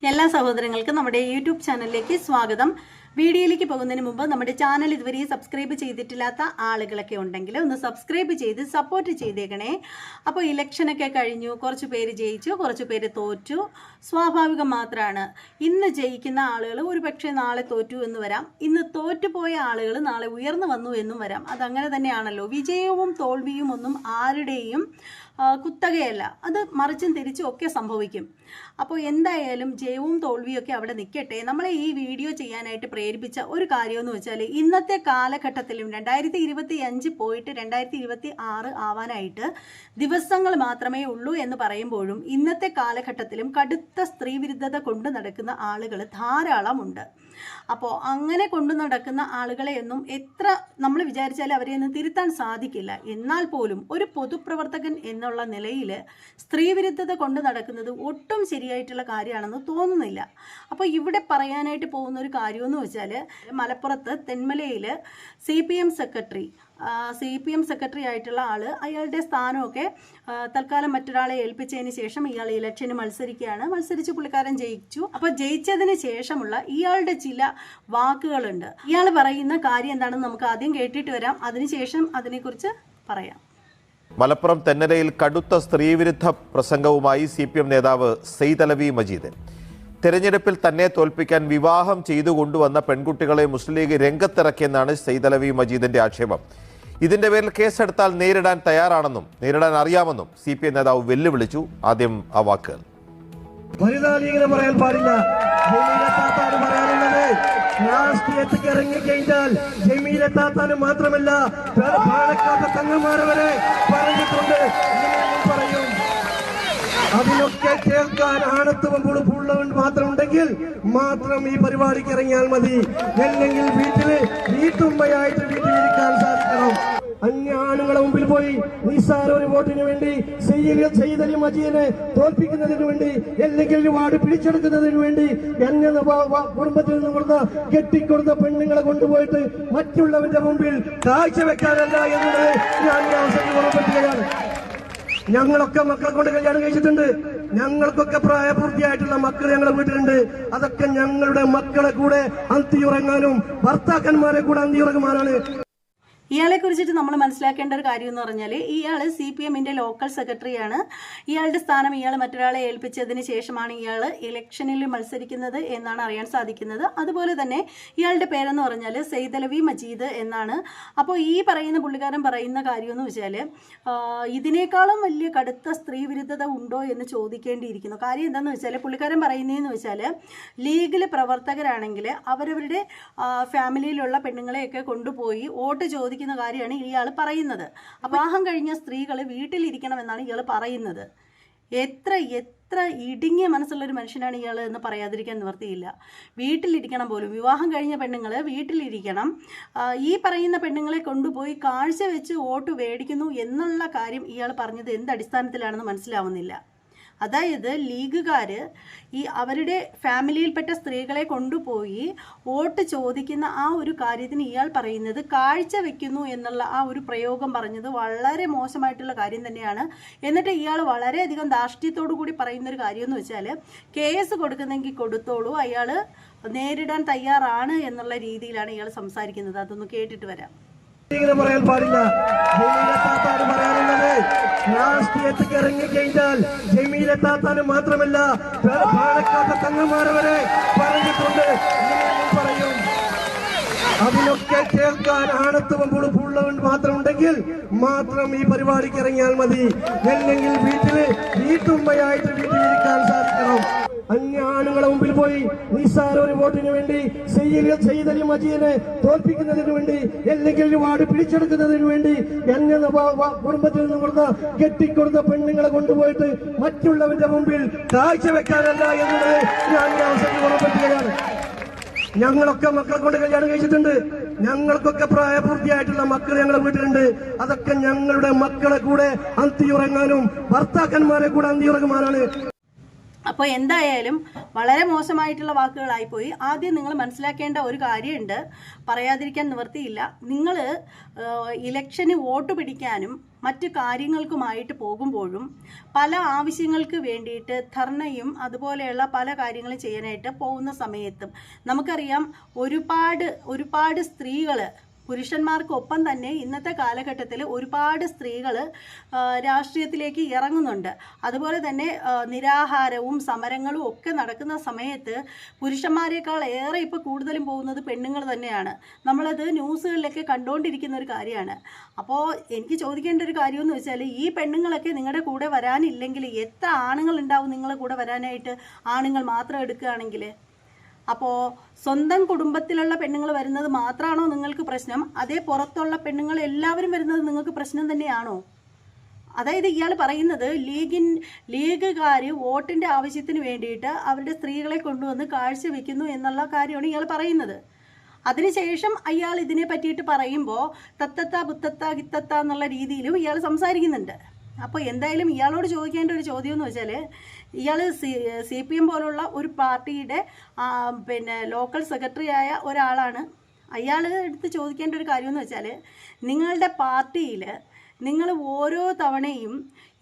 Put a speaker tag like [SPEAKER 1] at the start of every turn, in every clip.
[SPEAKER 1] എല്ലാ സഹോദരങ്ങൾക്കും നമ്മുടെ യൂട്യൂബ് ചാനലിലേക്ക് സ്വാഗതം. വീഡിയോയിലേക്ക് പോകുന്നതിന് മുമ്പ് നമ്മുടെ ചാനൽ ഇതുവരെ സബ്സ്ക്രൈബ് ചെയ്തിട്ടില്ലാത്ത ആളുകളൊക്കെ ഉണ്ടെങ്കിൽ ഒന്ന് സബ്സ്ക്രൈബ് ചെയ്ത് സപ്പോർട്ട് ചെയ്തേക്കണേ. അപ്പോൾ ഇലക്ഷനൊക്കെ കഴിഞ്ഞു, കുറച്ച് പേര് ജയിച്ചു, കുറച്ച് പേര് തോറ്റു. സ്വാഭാവികം മാത്രമാണ്. ഇന്ന് ജയിക്കുന്ന ആളുകൾ ഒരു പക്ഷേ നാളെ തോറ്റു എന്ന് വരാം. ഇന്ന് തോറ്റുപോയ ആളുകൾ നാളെ ഉയർന്നു വന്നു എന്നും വരാം. അതങ്ങനെ തന്നെയാണല്ലോ. വിജയവും തോൽവിയും ഒന്നും ആരുടെയും കുത്തകയല്ല. അത് മറിച്ചും തിരിച്ചും ഒക്കെ സംഭവിക്കും. അപ്പോൾ എന്തായാലും ജയവും തോൽവിയും ഒക്കെ അവിടെ നിൽക്കട്ടെ. നമ്മളെ ഈ വീഡിയോ ചെയ്യാനായിട്ട് പ്രേരിപ്പിച്ച ഒരു കാര്യമെന്ന് വെച്ചാൽ, ഇന്നത്തെ കാലഘട്ടത്തിലും 2025 പോയിട്ട് 2026 ആവാനായിട്ട് ദിവസങ്ങൾ മാത്രമേ ഉള്ളൂ എന്ന് പറയുമ്പോഴും ഇന്നത്തെ കാലഘട്ടത്തിലും കടുത്ത സ്ത്രീവിരുദ്ധത കൊണ്ടു നടക്കുന്ന ആളുകൾ ധാരാളമുണ്ട്. അപ്പോൾ അങ്ങനെ കൊണ്ടു നടക്കുന്ന ആളുകളെയൊന്നും എത്ര നമ്മൾ വിചാരിച്ചാലും അവരെയൊന്നും തിരുത്താൻ സാധിക്കില്ല. എന്നാൽ പോലും ഒരു പൊതുപ്രവർത്തകൻ എന്നുള്ള നിലയിൽ സ്ത്രീവിരുദ്ധത കൊണ്ടു നടക്കുന്നത് ഒട്ടും ശരിയായിട്ടുള്ള കാര്യമാണെന്ന് തോന്നുന്നില്ല. അപ്പോൾ ഇവിടെ പറയാനായിട്ട് പോകുന്ന ഒരു കാര്യമെന്ന് വെച്ചാൽ, മലപ്പുറത്ത് തെന്മലയിൽ CPM സെക്രട്ടറി ആയിട്ടുള്ള ആള്, അയാളുടെ സ്ഥാനമൊക്കെ തൽക്കാലം മറ്റൊരാളെ ഏൽപ്പിച്ചതിന് ശേഷം ഇയാൾ ഇലക്ഷന് മത്സരിച്ച് പുള്ളിക്കാരൻ ജയിച്ചു. അപ്പോൾ ജയിച്ചതിന് ശേഷമുള്ള ഇയാളുടെ ചില വാക്കുകളുണ്ട്. ഇയാൾ പറയുന്ന കാര്യം എന്താണെന്ന് നമുക്ക് ആദ്യം കേട്ടിട്ട് വരാം, അതിനുശേഷം അതിനെക്കുറിച്ച് പറയാം.
[SPEAKER 2] മലപ്പുറം തെന്നലയിൽ കടുത്ത സ്ത്രീവിരുദ്ധ പ്രസംഗവുമായി CPM നേതാവ് സെയ്ദ് അലവി മജീദ്. തെരഞ്ഞെടുപ്പിൽ തന്നെ തോൽപ്പിക്കാൻ വിവാഹം ചെയ്തു കൊണ്ടുവന്ന പെൺകുട്ടികളെ മുസ്ലിം ലീഗ് രംഗത്തിറക്കിയെന്നാണ് സെയ്ദ് അലവി മജീദിന്റെ ആക്ഷേപം. ഇതിന്റെ പേരിൽ കേസെടുത്താൽ നേരിടാൻ തയ്യാറാണെന്നും നേരിടാൻ അറിയാമെന്നും CPM നേതാവ് വെല്ലുവിളിച്ചു. ആദ്യം ആ വാക്കുകൾ.
[SPEAKER 3] പറയാൻ പാടില്ല. രാഷ്ട്രീയത്തിലേക്ക് ഇറങ്ങിക്കഴിഞ്ഞാൽ ജമീലെത്താത്താന് മാത്രമല്ല പാലക്കാട് തങ്ങന്മാരെ വരെ പറഞ്ഞിട്ടുണ്ട്. പറയും അതിനൊക്കെ കേൾക്കാൻ ആണത്വം പൊളുപ്പുള്ളവൻ മാത്രമുണ്ടെങ്കിൽ മാത്രം ഈ പരിപാടിക്ക് ഇറങ്ങിയാൽ മതി. അല്ലെങ്കിൽ വീട്ടുമ്മയായിട്ട് വീട്ടിലിരിക്കാൻ സാധിക്കണം. അന്യ ആണുങ്ങളെ മുമ്പിൽ പോയി നിസ്സാര ഒരു വോട്ടിന് വേണ്ടി സെയ്ദ് അലി മജീദിനെ തോൽപ്പിക്കുന്നതിന് വേണ്ടി, അല്ലെങ്കിൽ ഒരു വാർഡ് പിടിച്ചെടുക്കുന്നതിന് വേണ്ടി എന്നെ കുടുംബത്തിൽ നിന്ന് കെട്ടിക്കൊടുത്ത പെണ്ണുങ്ങളെ കൊണ്ടുപോയിട്ട് മറ്റുള്ളവരുടെ മുമ്പിൽ കാഴ്ചവെക്കാനല്ല എന്നത് ഞാൻ ഈ അവസരത്തിൽ ഓർമ്മിപ്പിക്കുകയാണ്. ഞങ്ങളൊക്കെ മക്കളെ കൊണ്ട് കല്യാണം കഴിച്ചിട്ടുണ്ട്. ഞങ്ങൾക്കൊക്കെ പ്രായപൂർത്തിയായിട്ടുള്ള മക്കൾ ഞങ്ങളുടെ വീട്ടിലുണ്ട്. അതൊക്കെ ഞങ്ങളുടെ മക്കളെ കൂടെ അന്തിയുറങ്ങാനും ഭർത്താക്കന്മാരെ കൂടെ അന്തിയുറങ്ങുവാനാണ്.
[SPEAKER 1] ഇയാളെ കുറിച്ചിട്ട് നമ്മൾ മനസ്സിലാക്കേണ്ട ഒരു കാര്യം എന്ന് പറഞ്ഞാൽ, ഇയാൾ CPMന്റെ ലോക്കൽ സെക്രട്ടറിയാണ്. ഇയാളുടെ സ്ഥാനം ഇയാൾ മറ്റൊരാളെ ഏൽപ്പിച്ചതിന് ശേഷമാണ് ഇയാൾ ഇലക്ഷനിൽ മത്സരിക്കുന്നത് എന്നാണ് അറിയാൻ സാധിക്കുന്നത്. അതുപോലെ തന്നെ ഇയാളുടെ പേരെന്ന് പറഞ്ഞാൽ സെയ്ദ് അലവി മജീദ് എന്നാണ്. അപ്പോൾ ഈ പറയുന്ന പുള്ളിക്കാരൻ പറയുന്ന കാര്യമെന്ന് വെച്ചാൽ, ഇതിനേക്കാളും വലിയ കടുത്ത സ്ത്രീ വിരുദ്ധത ഉണ്ടോ എന്ന് ചോദിക്കേണ്ടിയിരിക്കുന്നു. കാര്യം എന്താണെന്ന് വെച്ചാൽ, പുള്ളിക്കാരൻ പറയുന്നതെന്ന് വെച്ചാൽ, ലീഗിൽ പ്രവർത്തകരാണെങ്കിൽ അവരവരുടെ ഫാമിലിയിലുള്ള പെണ്ണുങ്ങളെയൊക്കെ കൊണ്ടുപോയി വോട്ട് ചോദിക്കുന്ന കാര്യമാണ് ഇയാൾ പറയുന്നത്. വിവാഹം കഴിഞ്ഞ സ്ത്രീകൾ വീട്ടിലിരിക്കണമെന്നാണ് ഇയാൾ പറയുന്നത്. എത്ര ഇടുങ്ങിയ മനസ്സുള്ളൊരു മനുഷ്യനാണ് ഇയാൾ എന്ന് പറയാതിരിക്കാൻ നിവർത്തിയില്ല. വീട്ടിലിരിക്കണം പോലും. വിവാഹം കഴിഞ്ഞ പെണ്ണുങ്ങൾ വീട്ടിലിരിക്കണം. ഈ പറയുന്ന പെണ്ണുങ്ങളെ കൊണ്ടുപോയി കാഴ്ച വെച്ച് വോട്ട് മേടിക്കുന്നു എന്നുള്ള കാര്യം ഇയാൾ പറഞ്ഞത് എന്ത് അടിസ്ഥാനത്തിലാണെന്ന് മനസ്സിലാവുന്നില്ല. അതായത് ലീഗുകാർ അവരുടെ ഫാമിലിയിൽപ്പെട്ട സ്ത്രീകളെ കൊണ്ടുപോയി വോട്ട് ചോദിക്കുന്ന ആ ഒരു കാര്യത്തിന് ഇയാൾ പറയുന്നത് കാഴ്ച വെക്കുന്നു എന്നുള്ള ആ ഒരു പ്രയോഗം പറഞ്ഞത് വളരെ മോശമായിട്ടുള്ള കാര്യം തന്നെയാണ്. എന്നിട്ട് ഇയാൾ വളരെയധികം ധാർഷ്ട്യത്തോടു കൂടി പറയുന്നൊരു കാര്യമെന്ന് വെച്ചാൽ, കേസ് കൊടുക്കുന്നെങ്കിൽ കൊടുത്തോളൂ, അയാൾ നേരിടാൻ തയ്യാറാണ് എന്നുള്ള രീതിയിലാണ് ഇയാൾ സംസാരിക്കുന്നത്. അതൊന്ന് കേട്ടിട്ട് വരാം.
[SPEAKER 3] പറയാൻ പാടില്ല. പറയാനുള്ളത് രാഷ്ട്രീയത്തിലേക്ക് ഇറങ്ങിക്കഴിഞ്ഞാൽ ജമീലെത്താത്താന് മാത്രമല്ല പാലക്കാട് തങ്ങന്മാരെ വരെ പറഞ്ഞിട്ടുണ്ട്. പറയും അതിനൊക്കെ കേൾക്കാൻ ആണത്വം പൊളുപ്പുള്ളവൻ മാത്രമുണ്ടെങ്കിൽ മാത്രം ഈ പരിപാടിക്ക് ഇറങ്ങിയാൽ മതി. അല്ലെങ്കിൽ വീട്ടുമ്മയായിട്ട് വീട്ടിലിരിക്കാൻ സാധിക്കണം. അന്യ ആണുങ്ങളെ മുമ്പിൽ പോയി നിസ്സാര ഒരു വോട്ടിന് വേണ്ടി സെയ്ദ് അലി മജീദിനെ തോൽപ്പിക്കുന്നതിന് വേണ്ടി, അല്ലെങ്കിൽ ഒരു വാർഡ് പിടിച്ചെടുക്കുന്നതിന് വേണ്ടി എന്നെ കുടുംബത്തിൽ നിന്ന് കെട്ടിക്കൊടുത്ത പെണ്ണുങ്ങളെ കൊണ്ടുപോയിട്ട് മറ്റുള്ളവരുടെ മുമ്പിൽ കാഴ്ചവെക്കാനല്ല എന്നത് ഞാൻ ഈ അവസരത്തിൽ ഓർമ്മിപ്പിക്കുകയാണ്. ഞങ്ങളൊക്കെ മക്കളെ കൊണ്ട് കല്യാണം കഴിച്ചിട്ടുണ്ട്. ഞങ്ങൾക്കൊക്കെ പ്രായപൂർത്തിയായിട്ടുള്ള മക്കൾ ഞങ്ങളുടെ വീട്ടിലുണ്ട്. അതൊക്കെ ഞങ്ങളുടെ മക്കളെ കൂടെ അന്തിയുറങ്ങാനും ഭർത്താക്കന്മാരെ കൂടെ അന്തിയുറങ്ങുവാനാണ്.
[SPEAKER 1] അപ്പോൾ എന്തായാലും വളരെ മോശമായിട്ടുള്ള വാക്കുകളായിപ്പോയി. ആദ്യം നിങ്ങൾ മനസ്സിലാക്കേണ്ട ഒരു കാര്യമുണ്ട്, പറയാതിരിക്കാൻ നിവൃത്തിയില്ല. നിങ്ങൾ ഇലക്ഷന് വോട്ട് പിടിക്കാനും മറ്റു കാര്യങ്ങൾക്കുമായിട്ട് പോകുമ്പോഴും പല ആവശ്യങ്ങൾക്ക് വേണ്ടിയിട്ട് അതുപോലെയുള്ള പല കാര്യങ്ങളും ചെയ്യാനായിട്ട് പോകുന്ന സമയത്തും നമുക്കറിയാം ഒരുപാട് സ്ത്രീകൾ, പുരുഷന്മാർക്കൊപ്പം തന്നെ ഇന്നത്തെ കാലഘട്ടത്തിൽ ഒരുപാട് സ്ത്രീകൾ രാഷ്ട്രീയത്തിലേക്ക് ഇറങ്ങുന്നുണ്ട്. അതുപോലെ തന്നെ നിരാഹാരവും സമരങ്ങളും ഒക്കെ നടക്കുന്ന സമയത്ത് പുരുഷന്മാരെക്കാൾ ഏറെ ഇപ്പോൾ കൂടുതലും പോകുന്നത് പെണ്ണുങ്ങൾ തന്നെയാണ്. നമ്മളത് ന്യൂസുകളിലൊക്കെ കണ്ടുകൊണ്ടിരിക്കുന്ന ഒരു കാര്യമാണ്. അപ്പോൾ എനിക്ക് ചോദിക്കേണ്ട ഒരു കാര്യമെന്ന് വെച്ചാൽ, ഈ പെണ്ണുങ്ങളൊക്കെ നിങ്ങളുടെ കൂടെ വരാനില്ലെങ്കിൽ എത്ര ആണുങ്ങൾ ഉണ്ടാവും നിങ്ങളുടെ കൂടെ വരാനായിട്ട്, ആണുങ്ങൾ മാത്രം എടുക്കുകയാണെങ്കിൽ? അപ്പോൾ സ്വന്തം കുടുംബത്തിലുള്ള പെണ്ണുങ്ങൾ വരുന്നത് മാത്രമാണോ നിങ്ങൾക്ക് പ്രശ്നം? അതേ പുറത്തുള്ള പെണ്ണുങ്ങൾ എല്ലാവരും വരുന്നത് നിങ്ങൾക്ക് പ്രശ്നം തന്നെയാണോ? അതായത് ഇയാൾ പറയുന്നത് ലീഗുകാർ വോട്ടിൻ്റെ ആവശ്യത്തിന് വേണ്ടിയിട്ട് അവരുടെ സ്ത്രീകളെ കൊണ്ടുവന്ന് കാഴ്ചവെക്കുന്നു എന്നുള്ള കാര്യമാണ് ഇയാൾ പറയുന്നത്. അതിനുശേഷം അയാൾ ഇതിനെ പറ്റിയിട്ട് പറയുമ്പോൾ തത്തത്ത ബുത്തത്ത ഗിത്തത്ത എന്നുള്ള രീതിയിലും ഇയാൾ സംസാരിക്കുന്നുണ്ട്. അപ്പോൾ എന്തായാലും ഇയാളോട് ചോദിക്കേണ്ട ഒരു ചോദ്യം എന്ന് വെച്ചാൽ, ഇയാൾ CPM പോലുള്ള ഒരു പാർട്ടിയുടെ ലോക്കൽ സെക്രട്ടറി ആയ ഒരാളാണ്. അയാൾ എടുത്ത് ചോദിക്കേണ്ട ഒരു കാര്യമെന്ന് വെച്ചാൽ, നിങ്ങളുടെ പാർട്ടിയിൽ നിങ്ങൾ ഓരോ തവണയും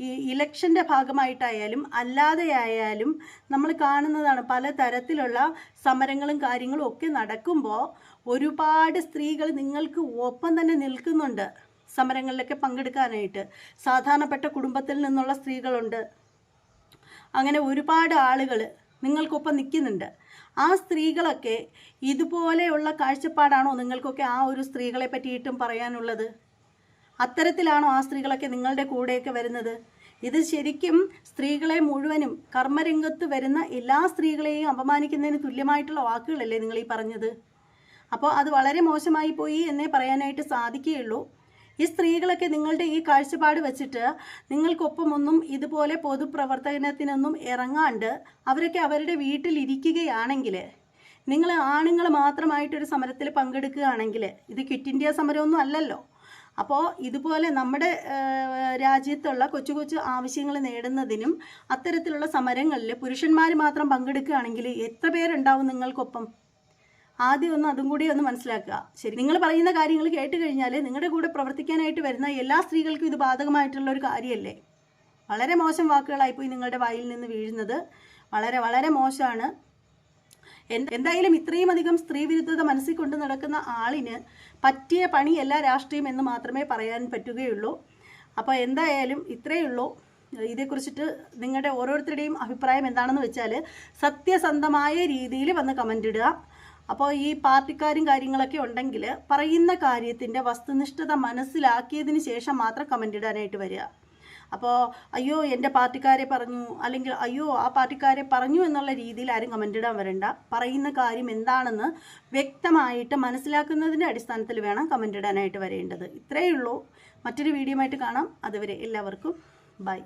[SPEAKER 1] ഈ ഇലക്ഷൻ്റെ ഭാഗമായിട്ടായാലും അല്ലാതെ ആയാലും നമ്മൾ കാണുന്നതാണ്, പല തരത്തിലുള്ള സമരങ്ങളും കാര്യങ്ങളും ഒക്കെ നടക്കുമ്പോൾ ഒരുപാട് സ്ത്രീകൾ നിങ്ങൾക്ക് ഒപ്പം തന്നെ നിൽക്കുന്നുണ്ട്. സമരങ്ങളിലൊക്കെ പങ്കെടുക്കാനായിട്ട് സാധാരണപ്പെട്ട കുടുംബത്തിൽ നിന്നുള്ള സ്ത്രീകളുണ്ട്. അങ്ങനെ ഒരുപാട് ആളുകൾ നിങ്ങൾക്കൊപ്പം നിൽക്കുന്നുണ്ട്. ആ സ്ത്രീകളൊക്കെ ഇതുപോലെയുള്ള കാഴ്ചപ്പാടാണോ നിങ്ങൾക്കൊക്കെ ആ ഒരു സ്ത്രീകളെ പറ്റിയിട്ടും പറയാനുള്ളത്? അത്തരത്തിലാണോ ആ സ്ത്രീകളൊക്കെ നിങ്ങളുടെ കൂടെയൊക്കെ വരുന്നത്? ഇത് ശരിക്കും സ്ത്രീകളെ മുഴുവനും, കർമ്മരംഗത്ത് വരുന്ന എല്ലാ സ്ത്രീകളെയും അപമാനിക്കുന്നതിന് തുല്യമായിട്ടുള്ള വാക്കുകളല്ലേ നിങ്ങൾ ഈ പറഞ്ഞത്? അപ്പോൾ അത് വളരെ മോശമായി പോയി എന്നേ പറയാനായിട്ട് സാധിക്കുകയുള്ളൂ. ഈ സ്ത്രീകളൊക്കെ നിങ്ങളുടെ ഈ കാഴ്ചപ്പാട് വെച്ചിട്ട് നിങ്ങൾക്കൊപ്പമൊന്നും ഇതുപോലെ പൊതുപ്രവർത്തനത്തിനൊന്നും ഇറങ്ങാണ്ട് അവരൊക്കെ അവരുടെ വീട്ടിലിരിക്കുകയാണെങ്കിൽ, നിങ്ങൾ ആണുങ്ങൾ മാത്രമായിട്ടൊരു സമരത്തിൽ പങ്കെടുക്കുകയാണെങ്കിൽ, ഇത് ക്വിറ്റ് ഇന്ത്യ സമരമൊന്നും അല്ലല്ലോ. അപ്പോൾ ഇതുപോലെ നമ്മുടെ രാജ്യത്തുള്ള കൊച്ചു കൊച്ചു ആവശ്യങ്ങൾ നേടുന്നതിനും അത്തരത്തിലുള്ള സമരങ്ങളിൽ പുരുഷന്മാർ മാത്രം പങ്കെടുക്കുകയാണെങ്കിൽ എത്ര പേരുണ്ടാവും നിങ്ങൾക്കൊപ്പം? ആദ്യം അതും കൂടി ഒന്ന് മനസ്സിലാക്കുക. ശരി, നിങ്ങൾ പറയുന്ന കാര്യങ്ങൾ കേട്ട് കഴിഞ്ഞാൽ നിങ്ങളുടെ കൂടെ പ്രവർത്തിക്കാനായിട്ട് വരുന്ന എല്ലാ സ്ത്രീകൾക്കും ഇത് ബാധകമായിട്ടുള്ള ഒരു കാര്യമല്ലേ? വളരെ മോശം വാക്കുകളായിപ്പോയി നിങ്ങളുടെ വായിൽ നിന്ന് വീഴുന്നത്. വളരെ വളരെ മോശമാണ്. എന്തായാലും ഇത്രയും അധികം സ്ത്രീവിരുദ്ധത മനസ്സിൽ കൊണ്ട് നടക്കുന്ന ആളിന് പറ്റിയ പണിയല്ല രാഷ്ട്രീയം എന്ന് മാത്രമേ പറയാൻ പറ്റുകയുള്ളൂ. അപ്പോൾ എന്തായാലും ഇത്രയേ ഉള്ളൂ. ഇതേക്കുറിച്ചിട്ട് നിങ്ങളുടെ ഓരോരുത്തരുടെയും അഭിപ്രായം എന്താണെന്ന് വെച്ചാൽ സത്യസന്ധമായ രീതിയിൽ വന്ന് കമൻ്റ് ഇടുക. അപ്പോൾ ഈ പാർട്ടിക്കാരും കാര്യങ്ങളൊക്കെ ഉണ്ടെങ്കിൽ പറയുന്ന കാര്യത്തിൻ്റെ വസ്തുനിഷ്ഠത മനസ്സിലാക്കിയതിന് ശേഷം മാത്രം കമൻ്റ് ഇടാനായിട്ട് വരിക. അപ്പോൾ അയ്യോ എൻ്റെ പാർട്ടിക്കാരെ പറഞ്ഞു, അല്ലെങ്കിൽ അയ്യോ ആ പാർട്ടിക്കാരെ പറഞ്ഞു എന്നുള്ള രീതിയിൽ ആരും കമൻ്റ് ഇടാൻ വരണ്ട. പറയുന്ന കാര്യം എന്താണെന്ന് വ്യക്തമായിട്ട് മനസ്സിലാക്കുന്നതിൻ്റെ അടിസ്ഥാനത്തിൽ വേണം കമൻ്റ് ഇടാനായിട്ട് വരേണ്ടത്. ഇത്രയേ ഉള്ളൂ. മറ്റൊരു വീഡിയോ ആയിട്ട് കാണാം. അതുവരെ എല്ലാവർക്കും ബൈ.